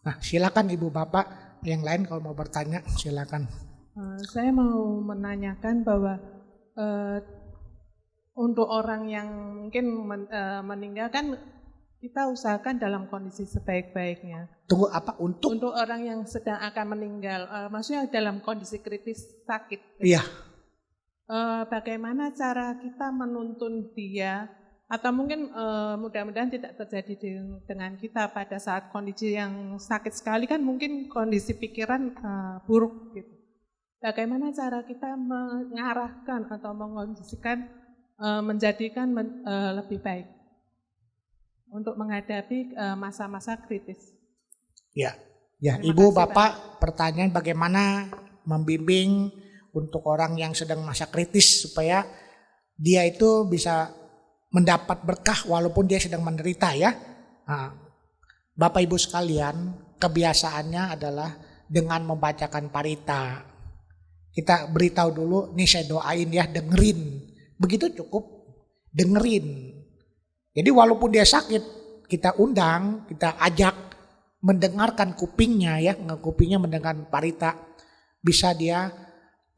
Nah, silakan Ibu Bapak yang lain kalau mau bertanya, silakan. Saya mau menanyakan bahwa untuk orang yang mungkin meninggal kan kita usahakan dalam kondisi sebaik-baiknya. Tunggu apa? Untuk orang yang sedang akan meninggal, maksudnya dalam kondisi kritis sakit. Iya. Bagaimana cara kita menuntun dia, atau mungkin mudah-mudahan tidak terjadi dengan kita pada saat kondisi yang sakit sekali kan mungkin kondisi pikiran buruk gitu. Bagaimana cara kita mengarahkan atau mengondisikan menjadikan lebih baik untuk menghadapi masa-masa kritis. Ya, Ibu Bapak pertanyaan bagaimana membimbing untuk orang yang sedang masa kritis supaya dia itu bisa mendapat berkah walaupun dia sedang menderita ya. Nah, Bapak Ibu sekalian, kebiasaannya adalah dengan membacakan parita. Kita beritahu dulu, nih saya doain ya, dengerin. Begitu cukup, dengerin. Jadi walaupun dia sakit, kita undang, kita ajak mendengarkan kupingnya ya, kupingnya mendengar parita. Bisa dia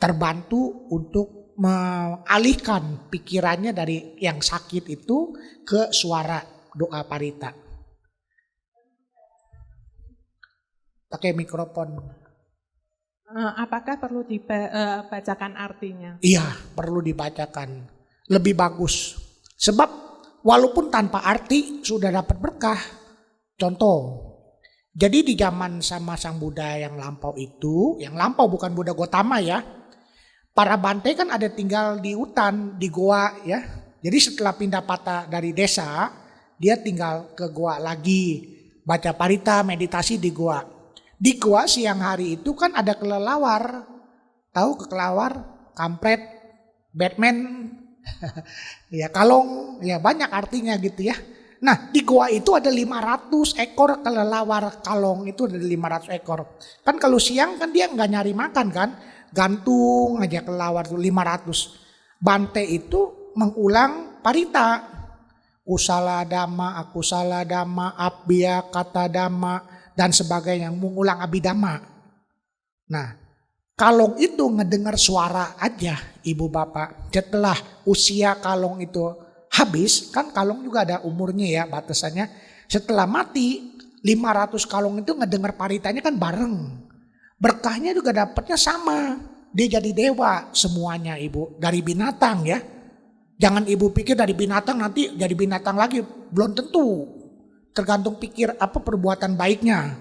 terbantu untuk mengalihkan pikirannya dari yang sakit itu ke suara doa parita. Pakai mikrofon. Apakah perlu dibacakan artinya? Iya, perlu dibacakan. Lebih bagus. Sebab walaupun tanpa arti sudah dapat berkah. Contoh, jadi di zaman sama Sang Buddha yang lampau itu, yang lampau bukan Buddha Gotama ya. Para Bante kan ada tinggal di hutan, di goa ya. Jadi setelah pindah patah dari desa, dia tinggal ke goa lagi. Baca parita, meditasi di goa. Di goa siang hari itu kan ada kelelawar. Tahu kelelawar? Kampret, Batman, ya kalong, ya banyak artinya gitu ya. Nah di goa itu ada 500 ekor kelelawar kalong, itu ada 500 ekor. Kan kalau siang kan dia nggak nyari makan kan, gantung aja kelelawar itu 500. Bante itu mengulang parita. Kusala dhamma, akusala dhamma, abbiya kata dhamma, dan sebagainya, mengulang abhidhamma. Nah, kalong itu ngedengar suara aja Ibu Bapak. Setelah usia kalong itu habis, kan kalong juga ada umurnya ya batasannya. Setelah mati, 500 kalong itu ngedengar paritanya kan bareng. Berkahnya juga dapatnya sama. Dia jadi dewa semuanya Ibu. Dari binatang ya. Jangan Ibu pikir dari binatang nanti jadi binatang lagi. Belum tentu. Tergantung pikir apa perbuatan baiknya.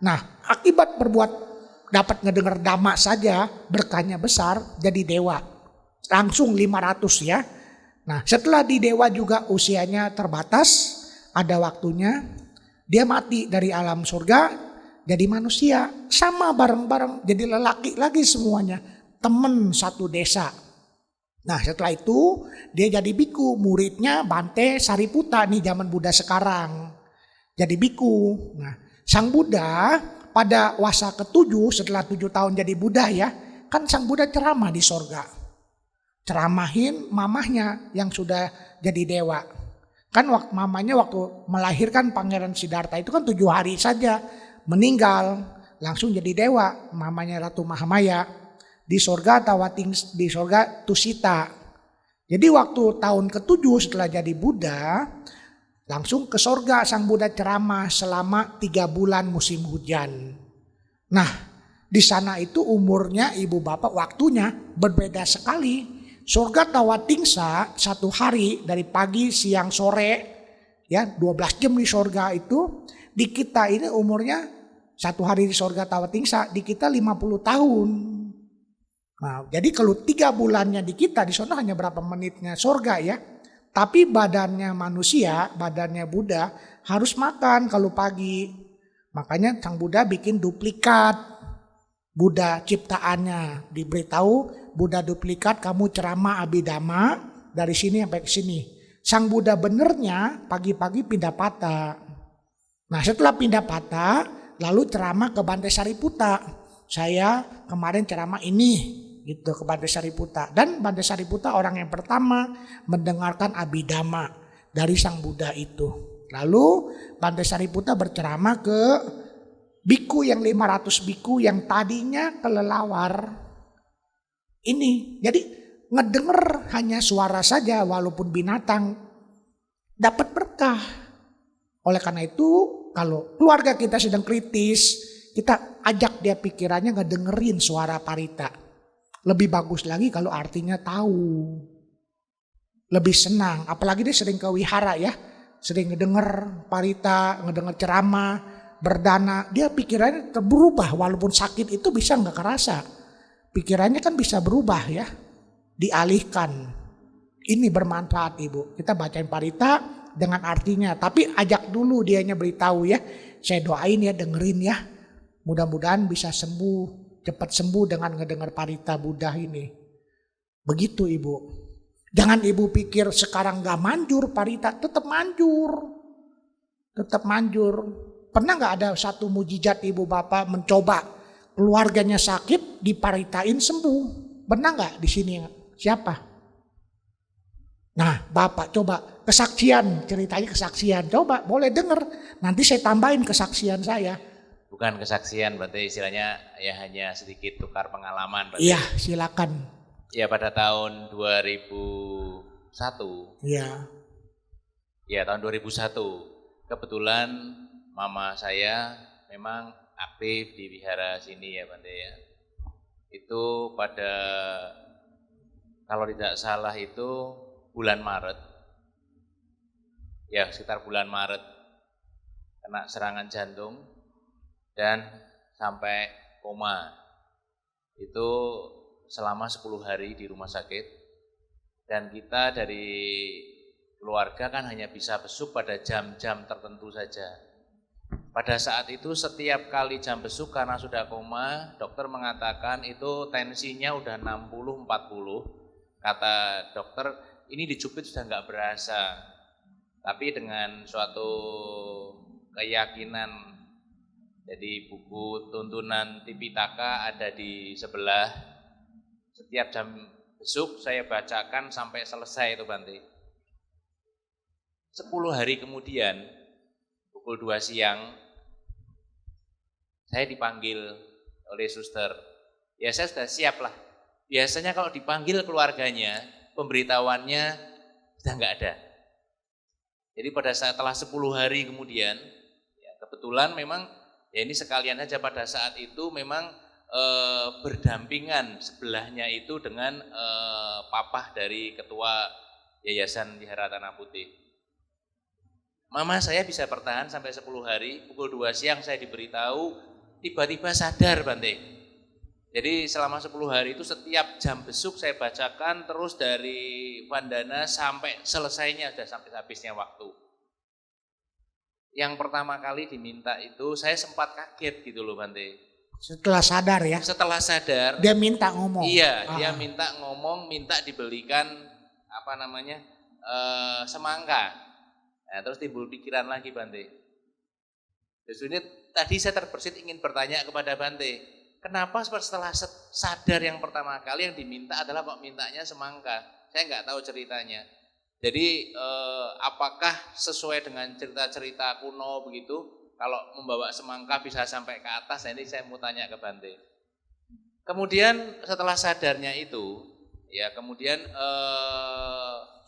Nah, akibat dapat ngedengar dhamma saja, berkahnya besar, jadi dewa. Langsung 500 ya. Nah, setelah di dewa juga usianya terbatas, ada waktunya, dia mati dari alam surga, jadi manusia. Sama bareng-bareng, jadi lelaki lagi semuanya. Temen satu desa. Nah setelah itu dia jadi biku, muridnya Bante Sariputta nih zaman Buddha sekarang. Jadi biku. Nah Sang Buddha pada wasa ke-7 setelah 7 tahun jadi Buddha ya. Kan Sang Buddha ceramah di sorga. Ceramahin mamahnya yang sudah jadi dewa. Kan mamanya waktu melahirkan Pangeran Siddhartha itu kan 7 hari saja meninggal. Langsung jadi dewa mamanya Ratu Mahamaya. Di sorga di sorga Tusita. Jadi waktu tahun ke-7 setelah jadi Buddha, langsung ke sorga Sang Buddha ceramah selama 3 bulan musim hujan. Nah, di sana itu umurnya Ibu Bapak waktunya berbeda sekali. Sorga Tawatingsa 1 hari dari pagi, siang, sore, ya 12 jam di sorga itu. Di kita ini umurnya 1 hari di sorga Tawatingsa, di kita 50 tahun. Nah, jadi kalau 3 bulannya di kita, di sana hanya berapa menitnya sorga ya. Tapi badannya manusia, badannya Buddha harus makan kalau pagi. Makanya Sang Buddha bikin duplikat Buddha ciptaannya. Diberitahu Buddha duplikat, kamu ceramah abhidhamma dari sini sampai ke sini. Sang Buddha benernya pagi-pagi pindah patah. Nah setelah pindah patah, lalu ceramah ke Bante Sariputta. Saya kemarin ceramah ini. Gitu ke Bante Sariputta. Dan Bante Sariputta orang yang pertama mendengarkan abhidhamma dari Sang Buddha itu. Lalu Bante Sariputta berceramah ke biku yang 500 biku yang tadinya kelelawar ini. Jadi ngedenger hanya suara saja walaupun binatang dapat berkah. Oleh karena itu kalau keluarga kita sedang kritis, kita ajak dia pikirannya ngedengerin suara parita. Lebih bagus lagi kalau artinya tahu. Lebih senang, apalagi dia sering ke wihara ya. Sering ngedenger parita, ngedenger ceramah, berdana. Dia pikirannya berubah, walaupun sakit itu bisa gak kerasa. Pikirannya kan bisa berubah ya. Dialihkan. Ini bermanfaat Ibu. Kita bacain parita dengan artinya. Tapi ajak dulu dianya beritahu ya. Saya doain ya, dengerin ya. Mudah-mudahan bisa sembuh. Cepat sembuh dengan ngedengar parita Buddha ini. Begitu Ibu. Jangan Ibu pikir sekarang gak manjur parita. Tetap manjur. Tetap manjur. Pernah gak ada satu mujizat Ibu Bapak mencoba keluarganya sakit diparitain sembuh? Pernah gak di sini? Siapa? Nah Bapak coba kesaksian. Ceritanya kesaksian. Coba boleh denger. Nanti saya tambahin kesaksian saya. Bukan kesaksian, berarti istilahnya ya hanya sedikit tukar pengalaman. Iya, silakan. Ya pada tahun 2001. Iya. Ya tahun 2001. Kebetulan mama saya memang aktif di wihara sini ya Bante ya. Itu pada kalau tidak salah itu bulan Maret. Ya sekitar bulan Maret kena serangan jantung. Dan sampai koma. Itu selama 10 hari di rumah sakit. Dan kita dari keluarga kan hanya bisa besuk pada jam-jam tertentu saja. Pada saat itu setiap kali jam besuk karena sudah koma, dokter mengatakan itu tensinya udah 60-40. Kata dokter, ini dicubit sudah nggak berasa. Tapi dengan suatu keyakinan, jadi buku tuntunan Tipitaka ada di sebelah. Setiap jam besuk saya bacakan sampai selesai itu Bante. 10 hari kemudian, pukul 2 siang, saya dipanggil oleh suster. Ya saya sudah siap lah. Biasanya kalau dipanggil keluarganya, pemberitahuannya sudah nggak ada. Jadi pada saat setelah 10 hari kemudian, ya kebetulan memang ya ini sekalian aja pada saat itu memang berdampingan sebelahnya itu dengan papah dari ketua Yayasan Wihara Tanah Putih. Mama saya bisa bertahan sampai 10 hari, pukul 2 siang saya diberitahu, tiba-tiba sadar Bante. Jadi selama 10 hari itu setiap jam besuk saya bacakan terus dari Vandana sampai selesainya, sudah sampai habisnya waktu. Yang pertama kali diminta itu saya sempat kaget gitu loh Bante. Setelah sadar ya? Setelah sadar. Dia minta ngomong? Iya, dia minta ngomong, minta dibelikan semangka. Nah, terus timbul pikiran lagi Bante. Jadi tadi saya terbersit ingin bertanya kepada Bante. Kenapa setelah sadar yang pertama kali yang diminta adalah kok mintanya semangka? Saya nggak tahu ceritanya. Jadi apakah sesuai dengan cerita-cerita kuno begitu, kalau membawa semangka bisa sampai ke atas? Nah ini saya mau tanya ke Bante. Kemudian setelah sadarnya itu, ya kemudian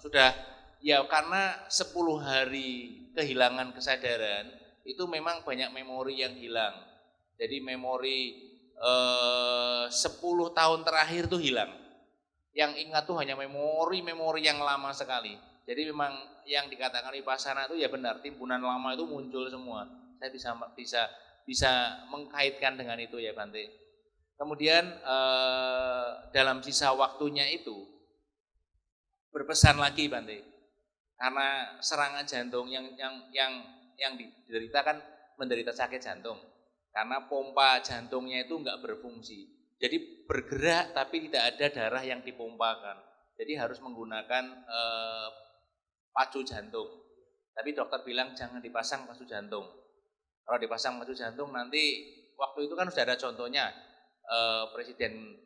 sudah, ya karena 10 hari kehilangan kesadaran, itu memang banyak memori yang hilang. Jadi memori 10 tahun terakhir itu hilang. Yang ingat tuh hanya memori-memori yang lama sekali. Jadi memang yang dikatakan Vipassana itu ya benar, timbunan lama itu muncul semua. Saya bisa mengkaitkan dengan itu ya Bante. Kemudian dalam sisa waktunya itu berpesan lagi Bante. Karena serangan jantung yang diderita kan menderita sakit jantung. Karena pompa jantungnya itu enggak berfungsi. Jadi bergerak tapi tidak ada darah yang dipompakan. Jadi harus menggunakan pacu jantung. Tapi dokter bilang jangan dipasang pacu jantung. Kalau dipasang pacu jantung nanti waktu itu kan sudah ada contohnya. Presiden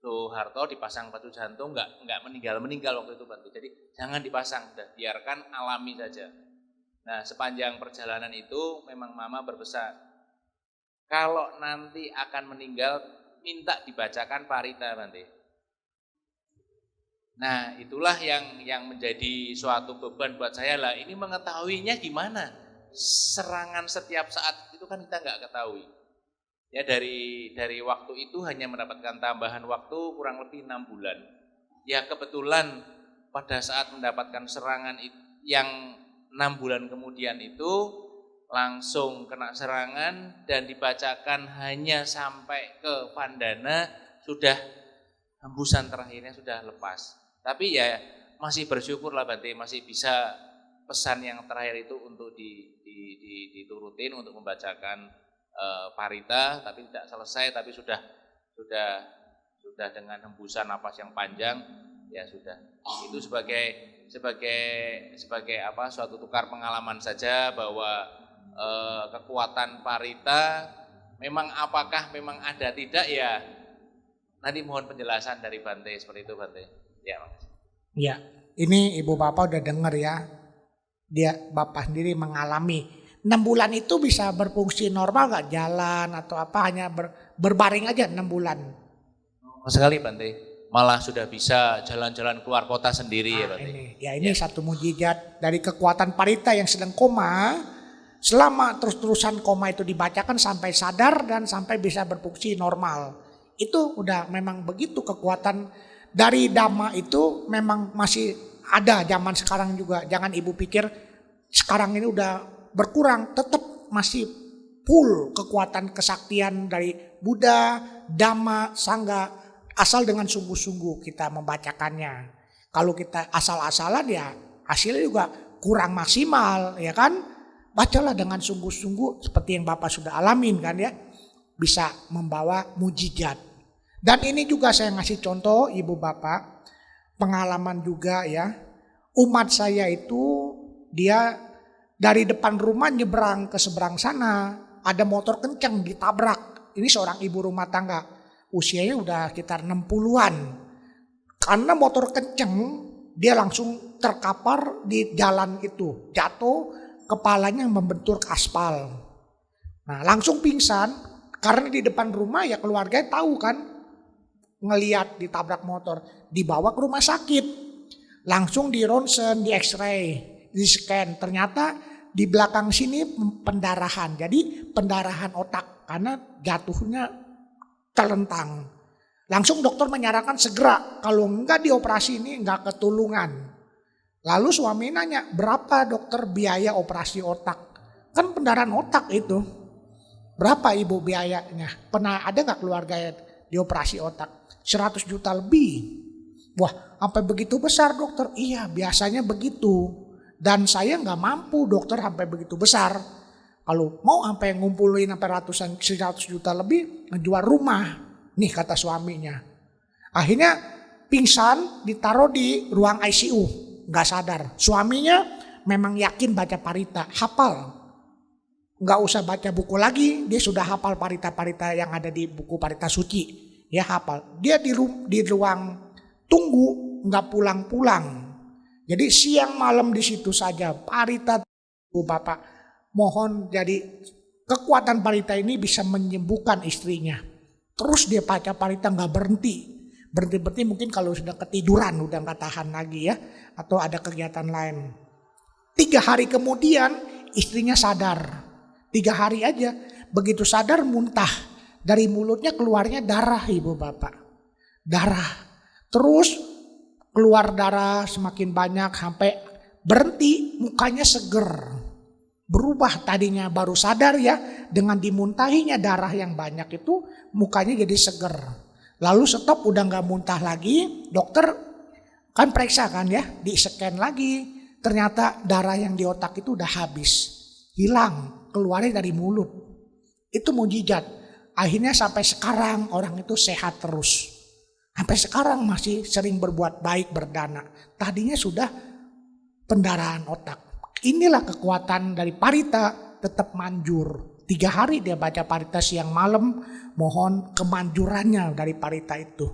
Soeharto dipasang pacu jantung enggak meninggal waktu itu Bante. Jadi jangan dipasang, sudah biarkan alami saja. Nah, sepanjang perjalanan itu memang mama berpesan kalau nanti akan meninggal minta dibacakan parita Bante. Nah, itulah yang menjadi suatu beban buat saya lah. Ini mengetahuinya gimana? Serangan setiap saat itu kan kita nggak ketahui. Ya dari waktu itu hanya mendapatkan tambahan waktu kurang lebih 6 bulan. Ya kebetulan pada saat mendapatkan serangan yang 6 bulan kemudian itu langsung kena serangan dan dibacakan hanya sampai ke Vandana, sudah hembusan terakhirnya sudah lepas. Tapi ya masih bersyukur lah Bante, masih bisa pesan yang terakhir itu untuk diturutin untuk membacakan parita, tapi tidak selesai, tapi sudah dengan hembusan napas yang panjang, ya sudah. Itu sebagai apa, suatu tukar pengalaman saja bahwa kekuatan parita memang apakah memang ada tidak ya nanti mohon penjelasan dari Bante seperti itu Bante. Ya, makasih. Ya, ini Ibu Bapak udah dengar ya. Dia Bapak sendiri mengalami 6 bulan itu bisa berfungsi normal gak, jalan atau apa, hanya berbaring aja 6 bulan. Sekali Bante, malah sudah bisa jalan-jalan keluar kota sendiri ya Bante. Ini satu mujizat dari kekuatan parita yang sedang koma. Selama terus-terusan koma itu dibacakan sampai sadar dan sampai bisa berfungsi normal. Itu udah memang begitu kekuatan dari Dhamma itu memang masih ada zaman sekarang juga. Jangan Ibu pikir sekarang ini udah berkurang, tetap masih full kekuatan kesaktian dari Buddha, Dhamma, Sangha, asal dengan sungguh-sungguh kita membacakannya. Kalau kita asal-asalan ya hasilnya juga kurang maksimal, ya kan? Bacalah dengan sungguh-sungguh seperti yang Bapak sudah alamin kan ya. Bisa membawa mujizat. Dan ini juga saya ngasih contoh Ibu Bapak, pengalaman juga ya. Umat saya itu dia dari depan rumah nyebrang ke seberang sana, ada motor kencang ditabrak. Ini seorang ibu rumah tangga, usianya udah sekitar 60-an. Karena motor kencang, dia langsung terkapar di jalan itu, jatuh, kepalanya membentur ke aspal. Nah, langsung pingsan karena di depan rumah ya keluarga tahu kan, ngelihat ditabrak motor, dibawa ke rumah sakit. Langsung di ronsen, di x-ray, di scan, ternyata di belakang sini pendarahan. Jadi pendarahan otak karena jatuhnya terlentang. Langsung dokter menyarankan segera, kalau enggak dioperasi ini enggak ketulungan. Lalu suami nanya, berapa dokter biaya operasi otak? Kan pendarahan otak itu. Berapa Ibu biayanya? Pernah ada enggak keluarga dioperasi otak? 100 juta lebih. Wah, sampai begitu besar dokter? Iya, biasanya begitu. Dan saya enggak mampu dokter sampai begitu besar. Kalau mau sampai ngumpulin sampai ratusan 100 juta lebih, ngejual rumah. Nih kata suaminya. Akhirnya pingsan, ditaruh di ruang ICU. Nggak sadar. Suaminya memang yakin baca parita, hafal. Nggak usah baca buku lagi, dia sudah hafal parita-parita yang ada di buku parita suci. Ya hafal. Dia di ruang tunggu, nggak pulang-pulang. Jadi siang malam di situ saja parita. Bapak mohon jadi kekuatan parita ini bisa menyembuhkan istrinya. Terus dia baca parita nggak berhenti. Berhenti mungkin kalau sudah ketiduran udah nggak tahan lagi ya, atau ada kegiatan lain. 3 hari kemudian istrinya sadar. 3 hari aja begitu sadar muntah, dari mulutnya keluarnya darah Ibu Bapak, darah. Terus keluar darah semakin banyak sampai berhenti, mukanya seger, berubah. Tadinya baru sadar ya, dengan dimuntahinya darah yang banyak itu mukanya jadi seger. Lalu stop, udah gak muntah lagi. Dokter kan periksa kan ya, di-scan lagi. Ternyata darah yang di otak itu udah habis. Hilang, keluarnya dari mulut. Itu mujizat. Akhirnya sampai sekarang orang itu sehat terus. Sampai sekarang masih sering berbuat baik, berdana. Tadinya sudah pendarahan otak. Inilah kekuatan dari parita, tetap manjur. 3 hari dia baca parita siang malam, mohon kemanjurannya dari parita itu.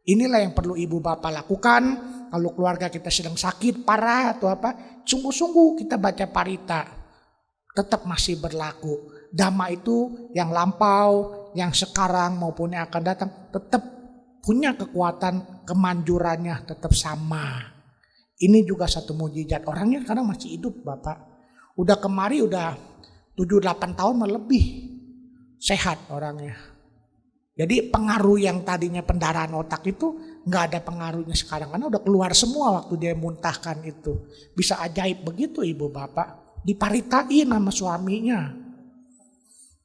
Inilah yang perlu Ibu Bapak lakukan. Kalau keluarga kita sedang sakit parah atau apa, sungguh-sungguh kita baca parita. Tetap masih berlaku. Dhamma itu yang lampau, yang sekarang maupun yang akan datang tetap punya kekuatan kemanjurannya tetap sama. Ini juga satu mukjizat. Orangnya sekarang masih hidup Bapak. Udah kemari udah 7-8 tahun lebih sehat orangnya. Jadi pengaruh yang tadinya pendarahan otak itu nggak ada pengaruhnya sekarang. Karena udah keluar semua waktu dia muntahkan itu. Bisa ajaib begitu Ibu Bapak. Diparitain sama suaminya.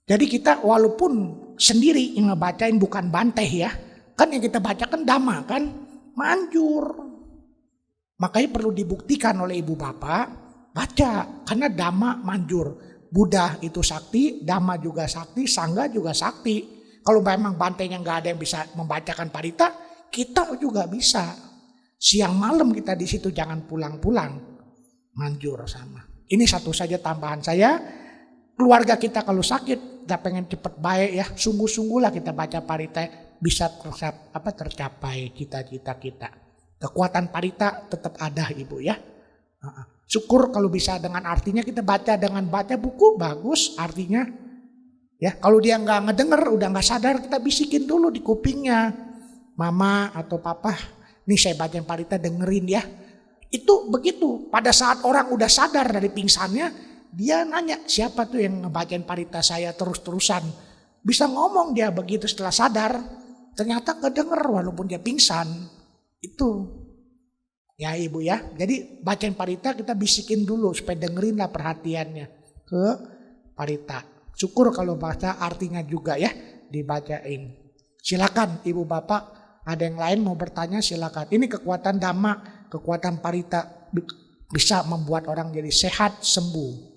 Jadi kita walaupun sendiri yang ngebacain bukan banteh ya. Kan yang kita bacakan Dhamma kan manjur. Makanya perlu dibuktikan oleh Ibu Bapak. Baca karena Dhamma manjur. Buddha itu sakti, Dhamma juga sakti, Sangha juga sakti. Kalau memang bantainya nggak ada yang bisa membacakan parita, kita juga bisa. Siang malam kita di situ jangan pulang-pulang. Manjur sama. Ini satu saja tambahan saya. Keluarga kita kalau sakit, kita pengen cepat baik ya. Sungguh-sungguhlah kita baca parita bisa tercapai cita-cita kita. Kekuatan parita tetap ada Ibu ya. Syukur kalau bisa dengan artinya kita baca dengan baca buku bagus artinya. Ya, kalau dia nggak ngedenger, udah nggak sadar, kita bisikin dulu di kupingnya. Mama atau papa, nih saya bacain parita dengerin ya. Itu begitu, pada saat orang udah sadar dari pingsannya, dia nanya siapa tuh yang ngebacain parita saya terus-terusan. Bisa ngomong dia begitu setelah sadar, ternyata ngedenger walaupun dia pingsan. Itu, ya Ibu ya. Jadi bacain parita kita bisikin dulu supaya dengerin lah perhatiannya ke parita. Syukur kalau baca artinya juga ya dibacain. Silakan Ibu Bapak, ada yang lain mau bertanya silakan. Ini kekuatan Dhamma, kekuatan parita bisa membuat orang jadi sehat, sembuh.